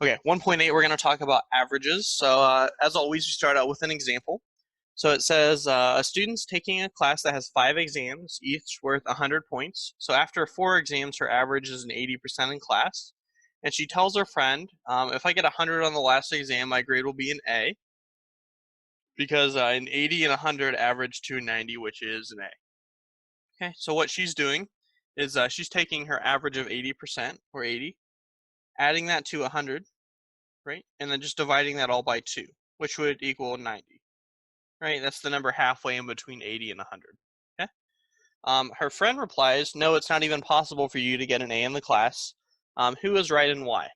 Okay, 1.8, we're going to talk about averages. So as always, we start out with an example. So it says a student's taking a class that has 5 exams, each worth 100 points. So after 4 exams, her average is an 80% in class. And she tells her friend, if I get 100 on the last exam, my grade will be an A. Because an 80 and 100 average to 90, which is an A. Okay, so what she's doing is she's taking her average of 80%, or 80, adding that to 100, right? And then just dividing that all by 2, which would equal 90, right? That's the number halfway in between 80 and 100, okay? Her friend replies, no, it's not even possible for you to get an A in the class. Who is right and why?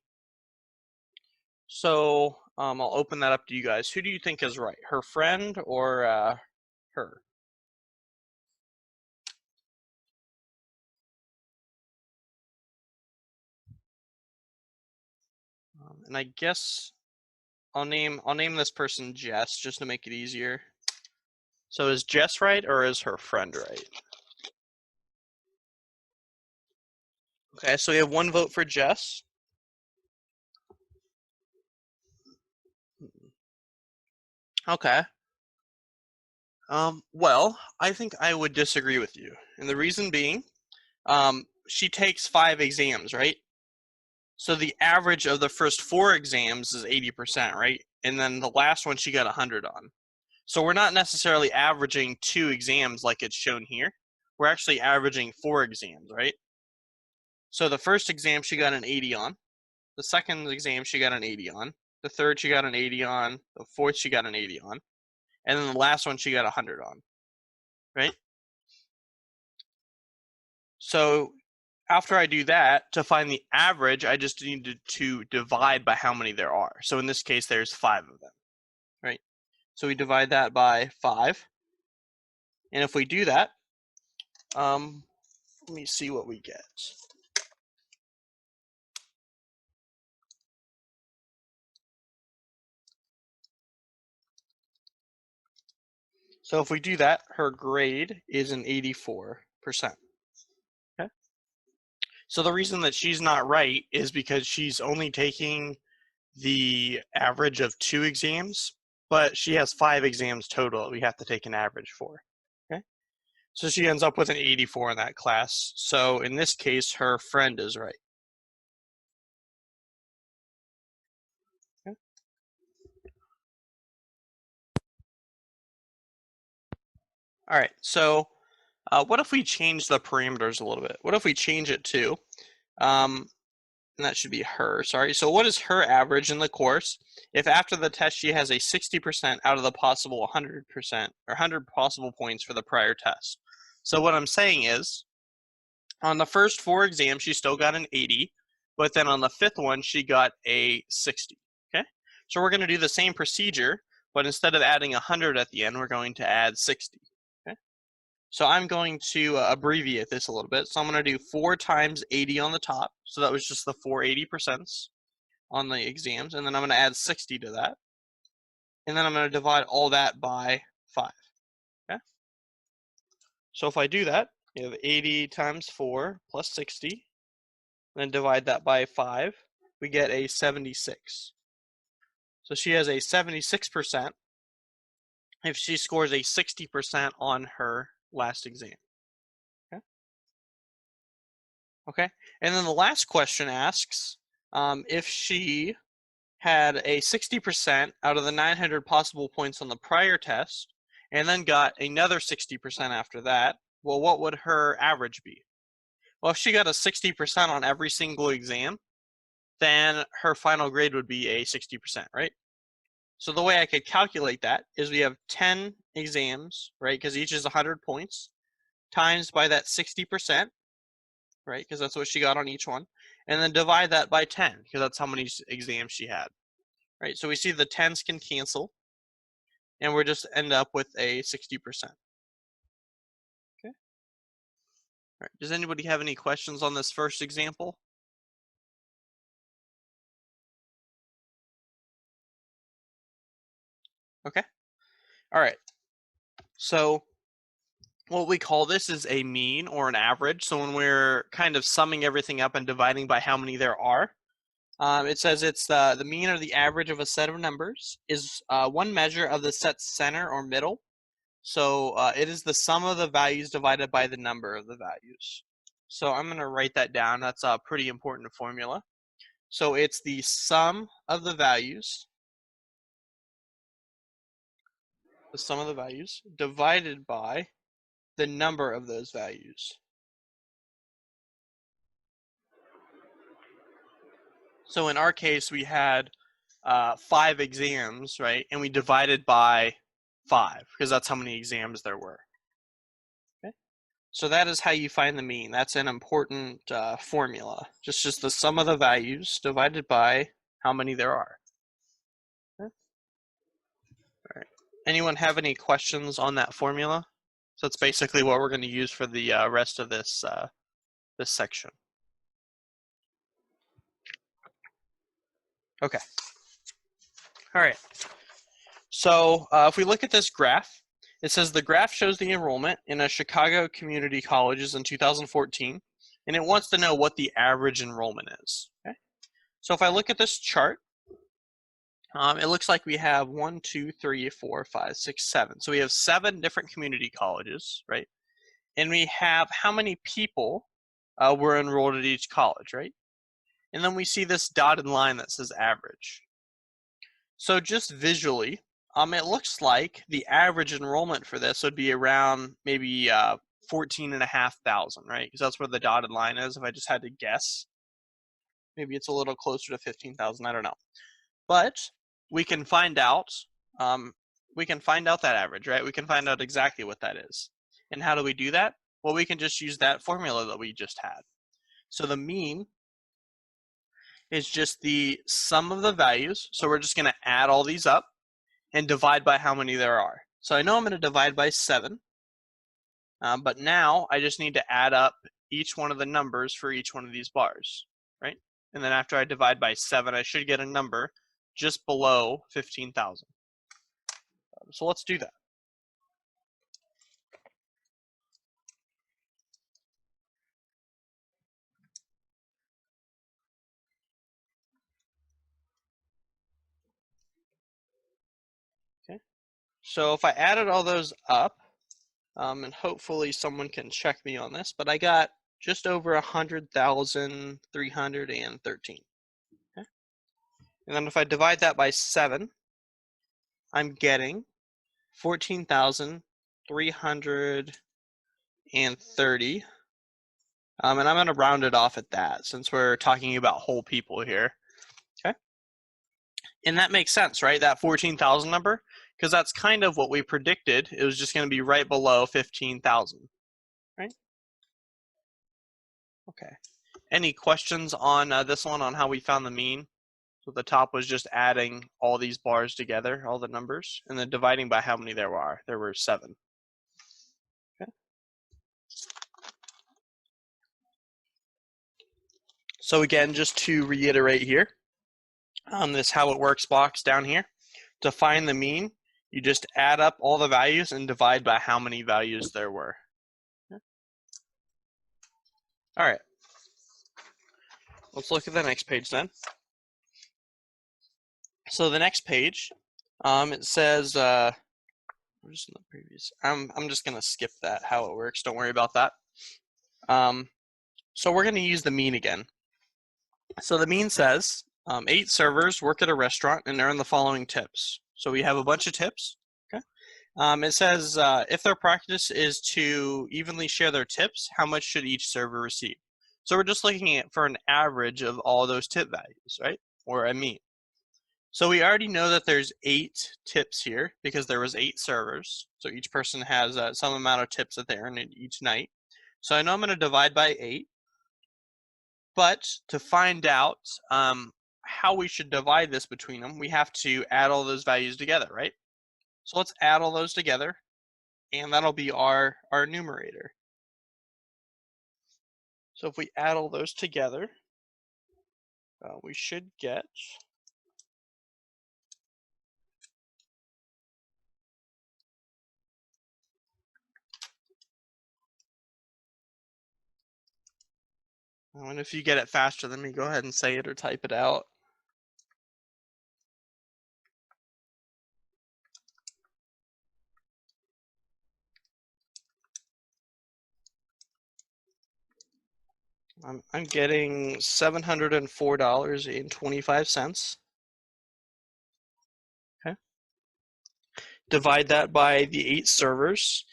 So I'll open that up to you guys. Who do you think is right, her friend or her? And I guess I'll name this person Jess just to make it easier. So is Jess right or is her friend right? Okay, so we have 1 vote for Jess. Okay. Well, I think I would disagree with you. And the reason being, she takes 5 exams, right? So the average of the first 4 exams is 80%, right? And then the last one she got 100 on. So we're not necessarily averaging 2 exams like it's shown here. We're actually averaging 4 exams, right? So the first exam she got an 80 on. The second exam she got an 80 on. The third she got an 80 on. The fourth she got an 80 on. And then the last one she got 100 on, right? So after I do that, to find the average, I just need to divide by how many there are. So in this case, there's 5 of them, right? So we divide that by 5. And if we do that, let me see what we get. So if we do that, her grade is an 84%. Okay. So the reason that she's not right is because she's only taking the average of 2 exams, but she has 5 exams total we have to take an average for. Okay. So she ends up with an 84 in that class. So in this case, her friend is right. Okay. All right, so what if we change the parameters a little bit? What if we change it to, and that should be her, sorry. So what is her average in the course if after the test she has a 60% out of the possible 100% or 100 possible points for the prior test? So what I'm saying is, on the first 4 exams, she still got an 80, but then on the 5th one, she got a 60, okay? So we're gonna do the same procedure, but instead of adding 100 at the end, we're going to add 60, okay? So I'm going to abbreviate this a little bit. So I'm gonna do 4 times 80 on the top. So that was just the 4 80% on the exams, and then I'm gonna add 60 to that. And then I'm gonna divide all that by 5, okay? So if I do that, you have 80 times 4 plus 60, then divide that by 5, we get a 76. So she has a 76% if she scores a 60% on her last exam. Okay. Okay. And then the last question asks if she had a 60% out of the 900 possible points on the prior test and then got another 60% after that, well, what would her average be? Well, if she got a 60% on every single exam, then her final grade would be a 60%, right? So the way I could calculate that is we have 10 exams, right, because each is 100 points, times by that 60%, right, because that's what she got on each one, and then divide that by 10, because that's how many exams she had, right? So we see the 10s can cancel, and we'll just end up with a 60%. Okay. All right. Does anybody have any questions on this first example? Okay. All right. So what we call this is a mean or an average. So when we're kind of summing everything up and dividing by how many there are, It says it's the mean or the average of a set of numbers is one measure of the set's center or middle. So it is the sum of the values divided by the number of the values. So I'm going to write that down. That's a pretty important formula. So it's the sum of the values, divided by the number of those values. So in our case, we had 5 exams, right? And we divided by 5 because that's how many exams there were. Okay. So that is how you find the mean. That's an important formula. Just the sum of the values divided by how many there are. Okay. All right. Anyone have any questions on that formula? So that's basically what we're going to use for the rest of this this section. Okay. All right. So if we look at this graph, it says the graph shows the enrollment in a Chicago community colleges in 2014, and it wants to know what the average enrollment is. Okay. So if I look at this chart, it looks like we have 1, 2, 3, 4, 5, 6, 7. So we have 7 different community colleges, right? And we have how many people were enrolled at each college, right? And then we see this dotted line that says average. So just visually, it looks like the average enrollment for this would be around maybe 14,500, right? Because that's where the dotted line is. If I just had to guess, maybe it's a little closer to 15,000. I don't know, but we can find out. That average, right? We can find out exactly what that is. And how do we do that? Well, we can just use that formula that we just had. So the mean is just the sum of the values. So we're just going to add all these up and divide by how many there are. So I know I'm going to divide by 7, but now I just need to add up each one of the numbers for each one of these bars, right? And then after I divide by 7, I should get a number just below 15,000. So let's do that. Okay. So if I added all those up, and hopefully someone can check me on this, but I got just over 100,313. Okay. And then if I divide that by 7, I'm getting 14,330. And I'm going to round it off at that since we're talking about whole people here. Okay. And that makes sense, right? That 14,000 number, because that's kind of what we predicted. It was just going to be right below 15,000, right? Okay. Any questions on this one, on how we found the mean? So the top was just adding all these bars together, all the numbers, and then dividing by how many there were. There were 7. Okay. So again, just to reiterate here, on this how it works box down here, to find the mean, you just add up all the values and divide by how many values there were. Okay. All right. Let's look at the next page then. So the next page, it says, we're just in the previous. I'm just gonna skip that, how it works. Don't worry about that. So we're gonna use the mean again. So the mean says 8 servers work at a restaurant and earn the following tips. So we have a bunch of tips. Okay. It says if their practice is to evenly share their tips, how much should each server receive? So we're just looking at for an average of all those tip values, right? Or a mean. So we already know that there's 8 tips here because there was 8 servers. So each person has some amount of tips that they earn each night. So I know I'm going to divide by 8. But to find out how we should divide this between them, we have to add all those values together, right? So let's add all those together, and that'll be our numerator. So if we add all those together, we should get and if you get it faster than me, go ahead and say it or type it out. I'm getting $704.25. Okay. Divide that by the 8 servers,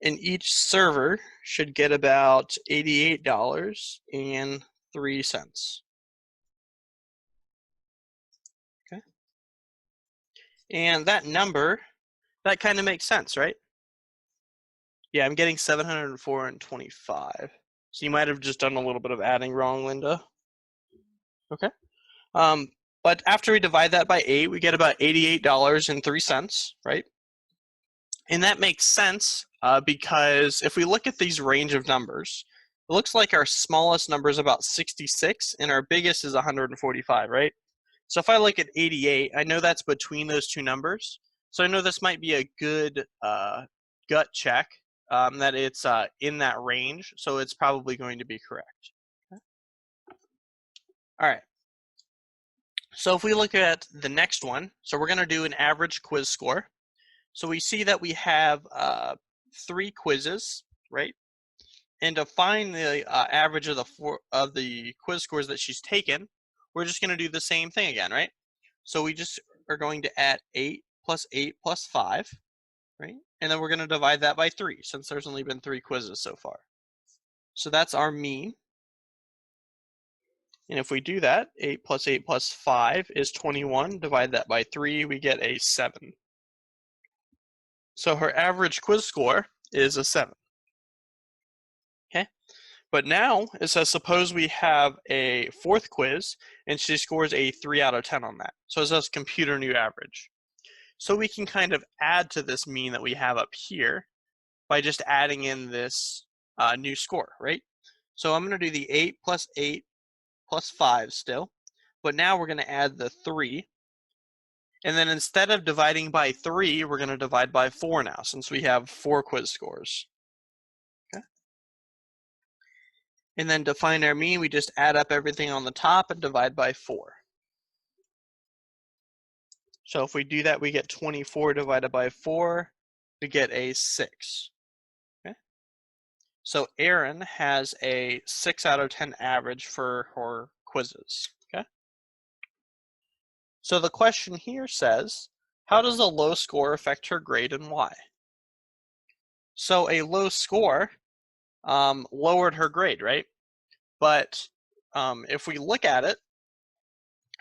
and each server should get about $88.03. Okay. And that number, that kind of makes sense, right? Yeah, I'm getting 704.25. So you might have just done a little bit of adding wrong, Linda. Okay. But after we divide that by 8, we get about $88.03, right? And that makes sense because if we look at these range of numbers, it looks like our smallest number is about 66 and our biggest is 145, right? So if I look at 88, I know that's between those two numbers. So I know this might be a good gut check that it's in that range. So it's probably going to be correct. Okay. All right. So if we look at the next one, so we're going to do an average quiz score. So we see that we have 3 quizzes, right? And to find the average of the quiz scores that she's taken, we're just going to do the same thing again, right? So we just are going to add 8 plus 8 plus 5, right? And then we're going to divide that by 3 since there's only been 3 quizzes so far. So that's our mean. And if we do that, 8 plus 8 plus 5 is 21. Divide that by 3, we get a 7. So her average quiz score is a 7. Okay. But now it says suppose we have a 4th quiz and she scores a 3 out of 10 on that. So it says computer new average. So we can kind of add to this mean that we have up here by just adding in this new score, right? So I'm going to do the 8 plus 8 plus 5 still, but now we're going to add the 3. And then instead of dividing by 3, we're going to divide by 4 now since we have 4 quiz scores. Okay. And then to find our mean, we just add up everything on the top and divide by 4. So if we do that, we get 24 divided by 4. We get a 6. Okay. So Erin has a 6 out of 10 average for her quizzes. Okay. So the question here says, how does a low score affect her grade and why? So a low score lowered her grade, right? But if we look at it,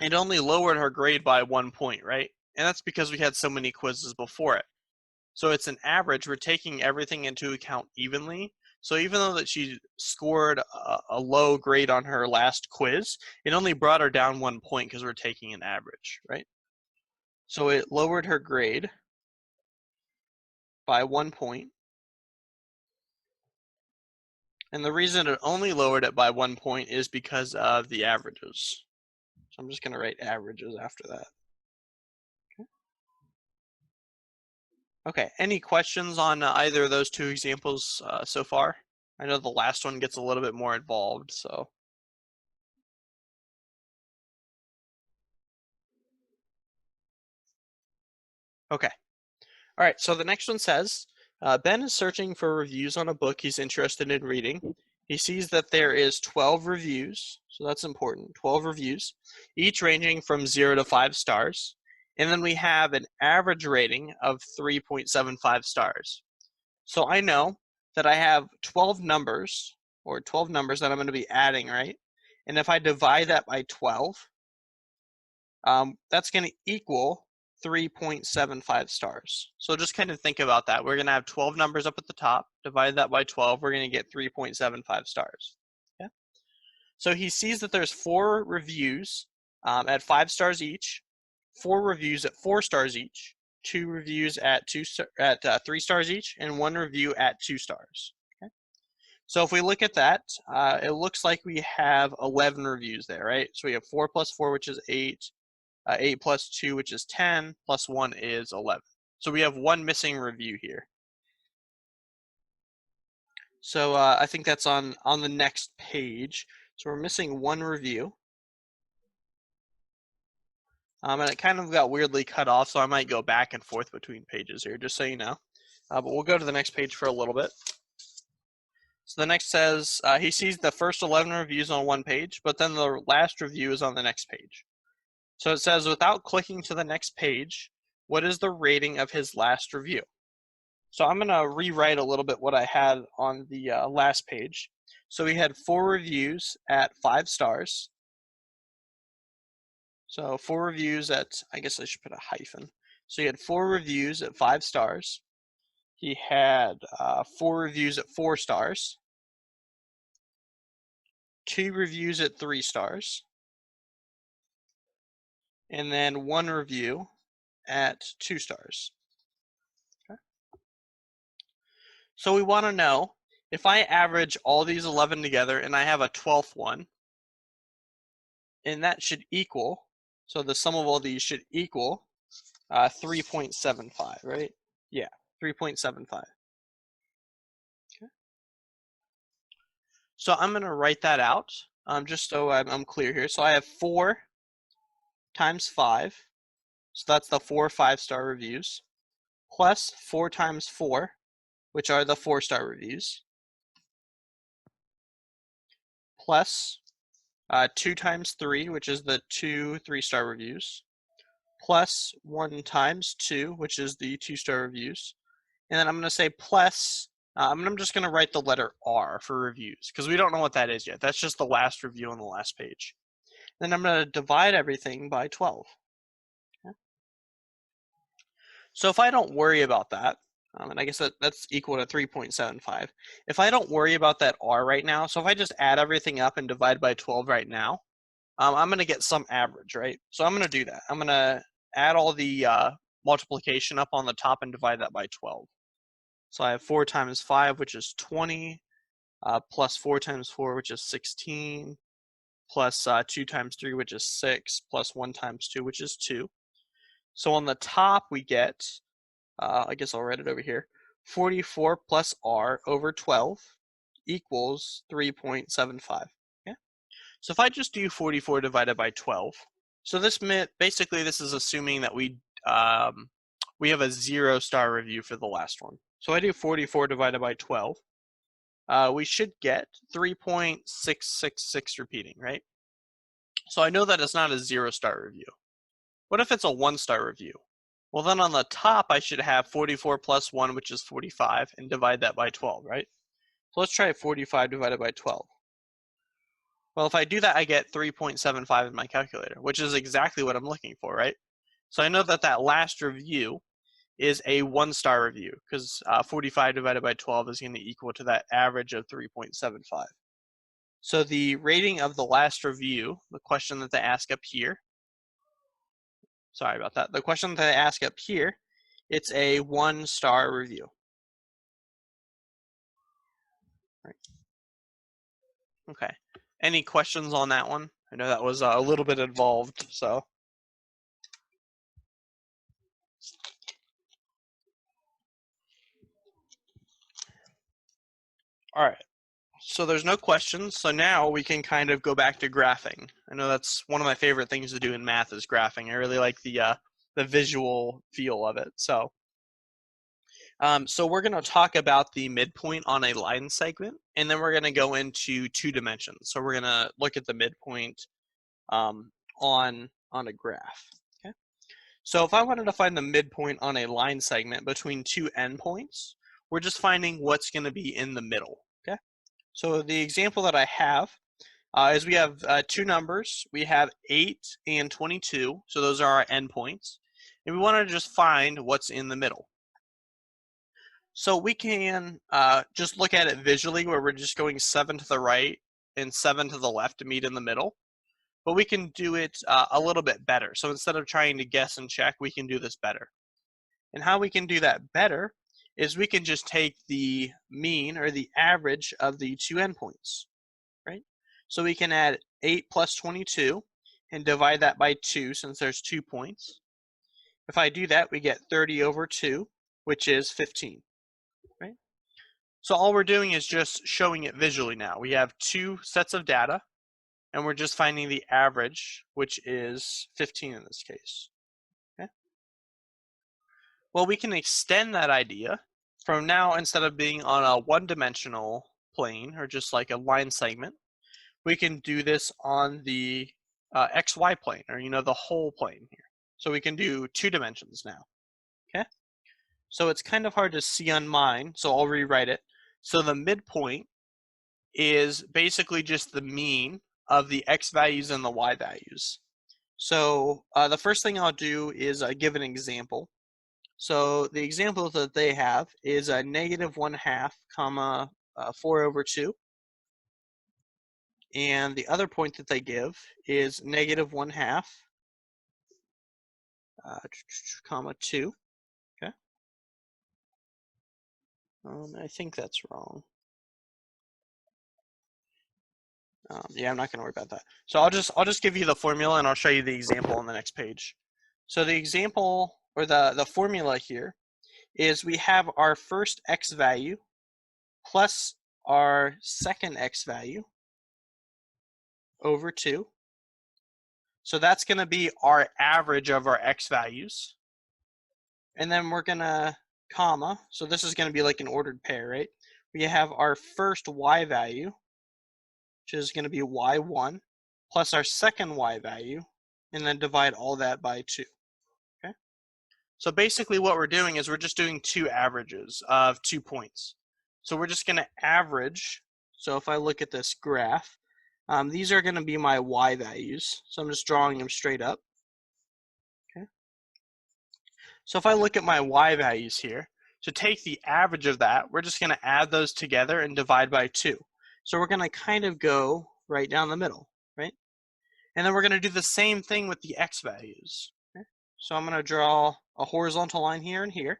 it only lowered her grade by 1 point, right? And that's because we had so many quizzes before it. So it's an average. We're taking everything into account evenly. So even though that she scored a low grade on her last quiz, it only brought her down 1 point because we're taking an average, right? So it lowered her grade by 1 point. And the reason it only lowered it by 1 point is because of the averages. So I'm just going to write averages after that. Okay, any questions on either of those 2 examples so far? I know the last one gets a little bit more involved, so. Okay. All right, so the next one says, Ben is searching for reviews on a book he's interested in reading. He sees that there is 12 reviews, so that's important, 12 reviews, each ranging from 0 to 5 stars. And then we have an average rating of 3.75 stars. So I know that I have 12 numbers, or 12 numbers that I'm going to be adding, right? And if I divide that by 12, that's going to equal 3.75 stars. So just kind of think about that. We're going to have 12 numbers up at the top. Divide that by 12, we're going to get 3.75 stars. Okay? So he sees that there's 4 reviews at 5 stars each, 4 reviews at 4 stars each, 2 reviews at 3 stars each, and 1 review at 2 stars. Okay? So if we look at that, it looks like we have 11 reviews there, right? So we have 4 plus 4, which is 8. 8 plus 2, which is 10, plus 1 is 11. So we have 1 missing review here. So I think that's on the next page. So we're missing 1 review. And it kind of got weirdly cut off, so I might go back and forth between pages here, just so you know. But we'll go to the next page for a little bit. So the next says he sees the first 11 reviews on one page, but then the last review is on the next page. So it says, without clicking to the next page, what is the rating of his last review? So I'm going to rewrite a little bit what I had on the last page. So we had 4 reviews at 5 stars. So 4 reviews at, I guess I should put a hyphen. So he had 4 reviews at 5 stars. He had 4 reviews at 4 stars. 2 reviews at 3 stars. And then 1 review at 2 stars. Okay. So we want to know, if I average all these 11 together and I have a 12th one, and that should equal, so the sum of all these should equal 3.75, right? Yeah, 3.75. Okay. So I'm going to write that out just so I'm clear here. So I have 4 times 5, so that's the 4 5-star reviews, plus 4 times 4, which are the 4-star reviews, plus 2 times 3, which is the 2 3-star reviews, plus 1 times 2, which is the 2-star reviews. And then I'm going to say plus, I'm just going to write the letter R for reviews, because we don't know what that is yet. That's just the last review on the last page. Then I'm going to divide everything by 12. Okay. So if I don't worry about that, and I guess that's equal to 3.75. If I don't worry about that R right now, so if I just add everything up and divide by 12 right now, I'm going to get some average, right? So I'm going to do that. I'm going to add all the multiplication up on the top and divide that by 12. So I have 4 times 5, which is 20, plus 4 times 4, which is 16, plus 2 times 3, which is 6, plus 1 times 2, which is 2. So on the top, we get, I guess I'll write it over here, 44 plus R over 12 equals 3.75. Okay? So if I just do 44 divided by 12, so this basically this is assuming that we have a 0-star review for the last one. So I do 44 divided by 12. We should get 3.666 repeating, right? So I know that it's not a 0-star review. What if it's a 1-star review? Well, then on the top, I should have 44 plus 1, which is 45, and divide that by 12, right? So let's try 45 divided by 12. Well, if I do that, I get 3.75 in my calculator, which is exactly what I'm looking for, right? So I know that that last review is a 1-star review, because 45 divided by 12 is going to equal to that average of 3.75. So the rating of the last review, the question that they ask up here, sorry about that, the question that they ask up here, it's a 1-star review. Right. Okay. Any questions on that one? I know that was a little bit involved, so. All right. So there's no questions. So now we can kind of go back to graphing. I know that's one of my favorite things to do in math is graphing. I really like the visual feel of it. So we're going to talk about the midpoint on a line segment, and then we're going to go into 2 dimensions. So we're going to look at the midpoint on a graph. Okay. So if I wanted to find the midpoint on a line segment between 2 endpoints, we're just finding what's going to be in the middle. Okay. So the example that I have is we have 2 numbers. We have 8 and 22. So those are our endpoints. And we want to just find what's in the middle. So we can just look at it visually, where we're just going 7 to the right and 7 to the left to meet in the middle. But we can do it a little bit better. So instead of trying to guess and check, we can do this better. And how we can do that better is we can just take the mean or the average of the 2 endpoints, right? So we can add 8 plus 22 and divide that by 2, since there's 2 points. If I do that, we get 30 over 2, which is 15. Right? So all we're doing is just showing it visually now. We have 2 sets of data, and we're just finding the average, which is 15 in this case. Okay? Well, we can extend that idea from now, instead of being on a 1-dimensional plane, or just like a line segment, we can do this on the XY plane, or the whole plane here. So we can do 2 dimensions now. Okay. So it's kind of hard to see on mine, so I'll rewrite it. So the midpoint is basically just the mean of the x values and the y values. So the first thing I'll do is give an example. So the example that they have is a -1/2, comma 4/2. And the other point that they give is -1/2, comma 2. Okay. I think that's wrong. Yeah, I'm not going to worry about that. So I'll just give you the formula, and I'll show you the example on the next page. So the example, or the formula here, is we have our first x value plus our second x value over 2. So that's going to be our average of our x values. And then we're going to comma, so this is going to be like an ordered pair, right? We have our first y value, which is going to be y1, plus our second y value, and then divide all that by 2. Okay. So basically what we're doing is we're just doing 2 averages of 2 points. So we're just going to average. So if I look at this graph, these are going to be my y values. So I'm just drawing them straight up. Okay. So if I look at my y values here, to take the average of that, we're just going to add those together and divide by 2. So we're going to kind of go right down the middle, right? And then we're going to do the same thing with the x values. Okay? So I'm going to draw a horizontal line here and here.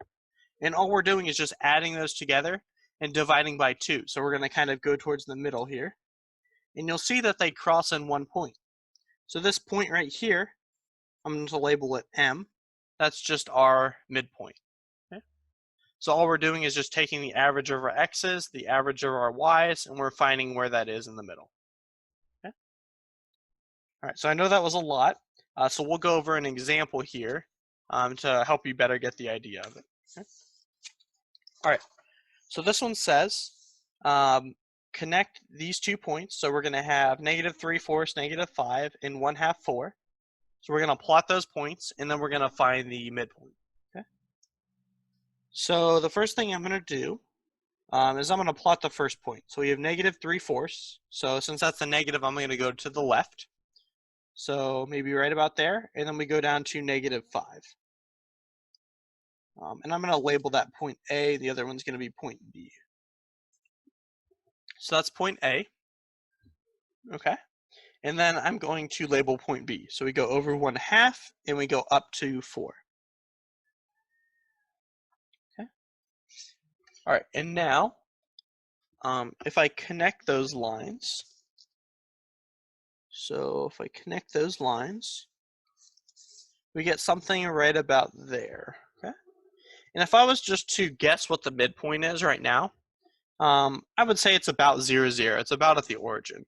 And all we're doing is just adding those together and dividing by 2. So we're going to kind of go towards the middle here. And you'll see that they cross in one point. So this point right here, I'm going to label it M. That's just our midpoint. Okay? So all we're doing is just taking the average of our x's, the average of our y's, and we're finding where that is in the middle. Okay? All right, so I know that was a lot. So we'll go over an example here to help you better get the idea of it. Okay? All right, so this one says, connect these 2 points. So we're going to have -3/4, -5, and 1/2, 4. So we're going to plot those points, and then we're going to find the midpoint. Okay. So the first thing I'm going to do is I'm going to plot the first point. So we have -3/4. So since that's a negative, I'm going to go to the left. So maybe right about there, and then we go down to -5. And I'm going to label that point A. The other one's going to be point B. So that's point A. Okay. And then I'm going to label point B. So we go over 1/2 and we go up to 4. Okay. All right. And now, if I connect those lines, so if I connect those lines, we get something right about there. Okay. And if I was just to guess what the midpoint is right now, I would say it's about 0, 0. It's about at the origin.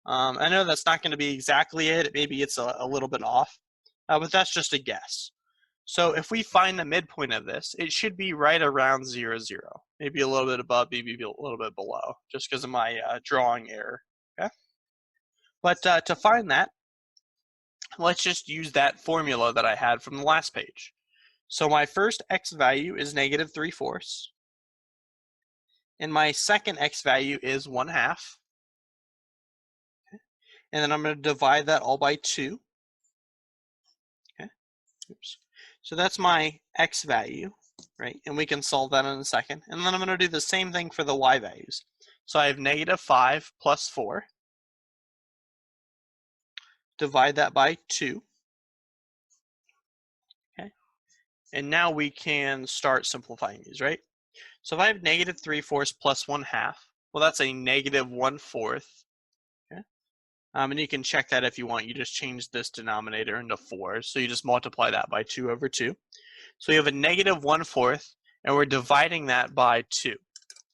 I know that's not going to be exactly it. Maybe it's a little bit off, but that's just a guess. So if we find the midpoint of this, it should be right around 0, 0. Maybe a little bit above, maybe a little bit below, just because of my drawing error. Okay. But to find that, let's just use that formula that I had from the last page. So my first x value is -3/4. And my second x value is 1/2. Okay. And then I'm going to divide that all by 2. Okay. Oops. So that's my x value, right? And we can solve that in a second. And then I'm going to do the same thing for the y values. So I have -5 plus 4. Divide that by 2. Okay. And now we can start simplifying these, right? So if I have -3/4 plus 1/2, well, that's a -1/4. Okay. And you can check that if you want. You just change this denominator into 4. So you just multiply that by 2 over 2. So we have a -1/4, and we're dividing that by 2.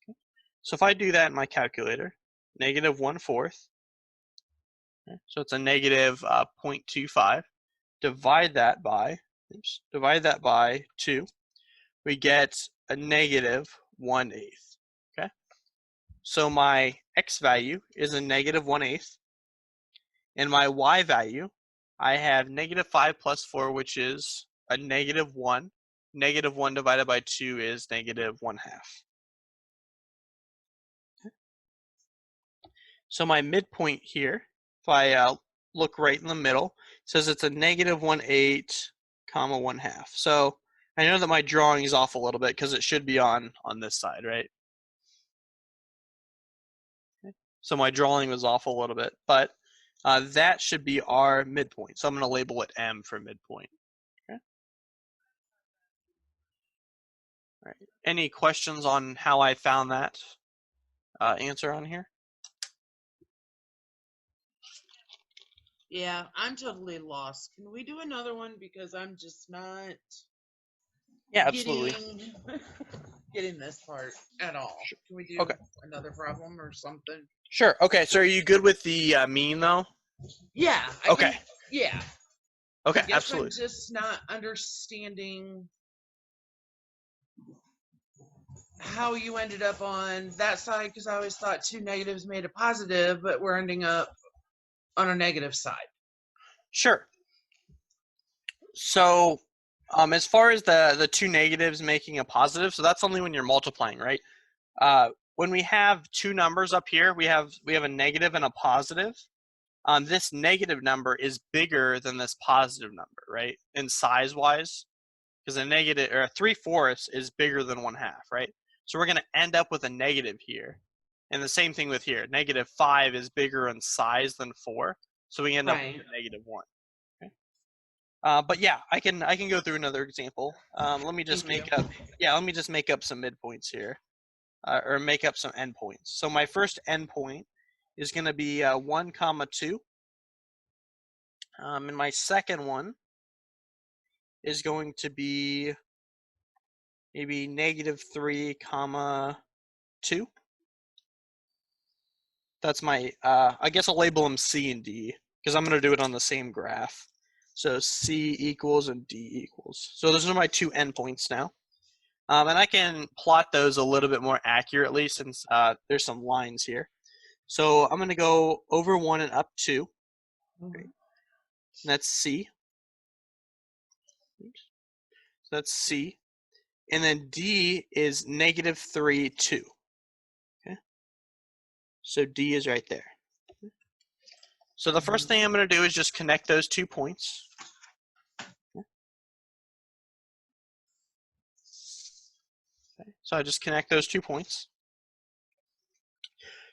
Okay. So if I do that in my calculator, -1/4, okay, so it's a -0.25. Divide that by 2. We get a -1/8. Okay. So my x value is a negative 1/8. And my y value, I have negative 5 plus 4, which is a negative 1. Negative 1 divided by 2 is negative 1/2. So my midpoint here, if I look right in the middle, says it's a negative 1/8, comma 1/2. So I know that my drawing is off a little bit because it should be on this side, right? Okay. So my drawing was off a little bit, but that should be our midpoint. So I'm going to label it M for midpoint. Okay. All right. Any questions on how I found that answer on here? Yeah, I'm totally lost. Can we do another one because I'm just not Yeah, absolutely. getting this part at all. Can we do Okay. another problem or something? Sure. Okay. So are you good with the mean though? Yeah. Okay. Yeah. Okay. I guess Absolutely. I'm just not understanding how you ended up on that side because I always thought two negatives made a positive, but we're ending up on a negative side. Sure. So as far as the two negatives making a positive, so that's only when you're multiplying, right? When we have two numbers up here, we have a negative and a positive. This negative number is bigger than this positive number, right? In size wise, because a negative or a 3/4 is bigger than 1/2, right? So we're going to end up with a negative here. And the same thing with here. Negative 5 is bigger in size than 4, so we end up with a negative 1. Okay. But yeah, I can go through another example. Let me just make up some midpoints here, or make up some endpoints. So my first endpoint is going to be 1, 2. And my second one is going to be maybe negative 3, 2. That's my, I guess I'll label them C and D because I'm going to do it on the same graph. So C equals and D equals. So those are my two endpoints now. And I can plot those a little bit more accurately since there's some lines here. So I'm going to go over 1 and up 2. Okay. That's C. Oops. So that's C. And then D is negative 3, 2. Okay. So D is right there. So the first thing I'm going to do is just connect those 2 points. Okay. So I just connect those 2 points.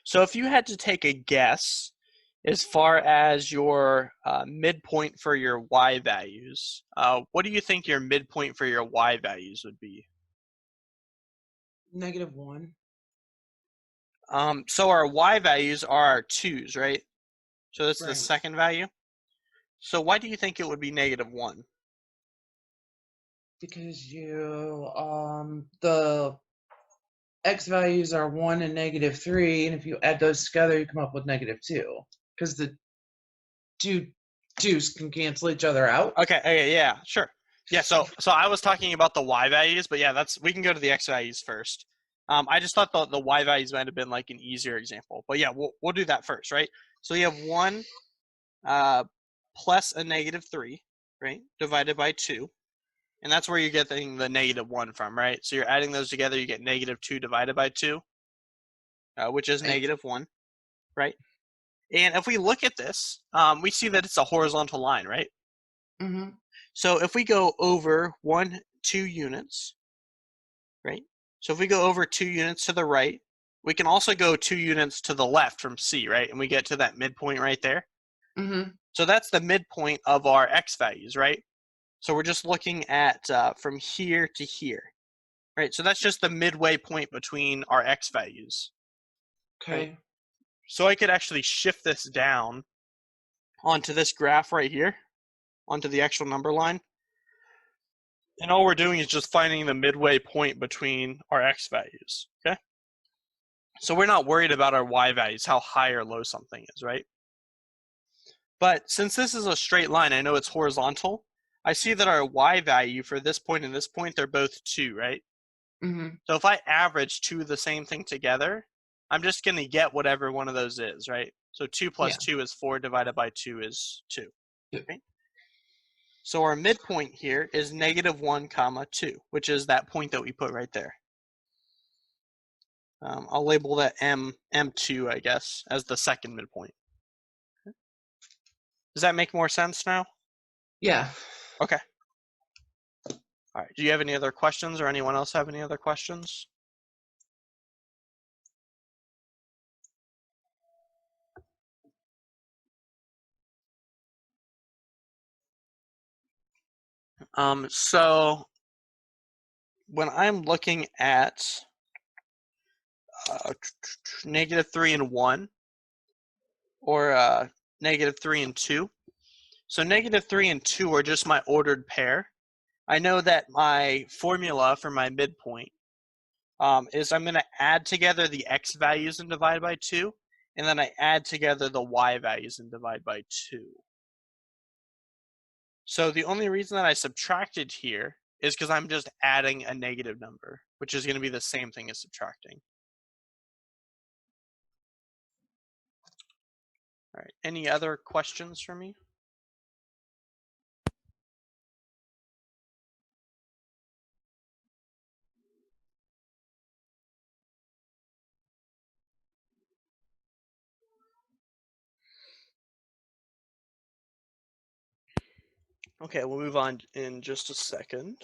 So if you had to take a guess as far as your midpoint for your y values, what do you think your midpoint for your y values would be? Negative 1. So our y values are our 2's, right? So that's the Right. second value. So why do you think it would be negative 1? Because the x values are 1 and negative 3, and if you add those together, you come up with negative 2. Because the two 2's can cancel each other out. Okay, yeah, sure. Yeah, so I was talking about the y values, but yeah, we can go to the x values first. I just thought the y values might have been like an easier example, but yeah, we'll do that first, right? So you have 1 plus a negative 3, right, divided by 2, and that's where you're getting the negative 1 from, right? So you're adding those together, you get negative 2 divided by 2, which is negative 1, right? And if we look at this, we see that it's a horizontal line, right? Mm-hmm. So if we go over 2 units, right? So if we go over 2 units to the right, we can also go 2 units to the left from C, right? And we get to that midpoint right there. Mm-hmm. So that's the midpoint of our x values, right? So we're just looking at from here to here, right? So that's just the midway point between our x values. Okay. Right? So I could actually shift this down onto this graph right here, onto the actual number line. And all we're doing is just finding the midway point between our x values, okay? So we're not worried about our y values, how high or low something is, right? But since this is a straight line, I know it's horizontal, I see that our y value for this point and this point, they're both 2, right? Mm-hmm. So if I average 2 of the same thing together, I'm just going to get whatever one of those is, right? So 2 plus Yeah. 2 is 4 divided by 2 is 2. Two. Right? So our midpoint here is -1 comma 2, which is that point that we put right there. I'll label that M2, I guess, as the second midpoint. Does that make more sense now? Yeah. Okay. All right. Do you have any other questions, or anyone else have any other questions? So when I'm looking at -3 and 1, or -3 and 2, so -3 and 2 are just my ordered pair. I know that my formula for my midpoint is I'm going to add together the x values and divide by 2, and then I add together the y values and divide by 2. So the only reason that I subtracted here is because I'm just adding a negative number, which is going to be the same thing as subtracting. All right, any other questions for me? Okay, we'll move on in just a second.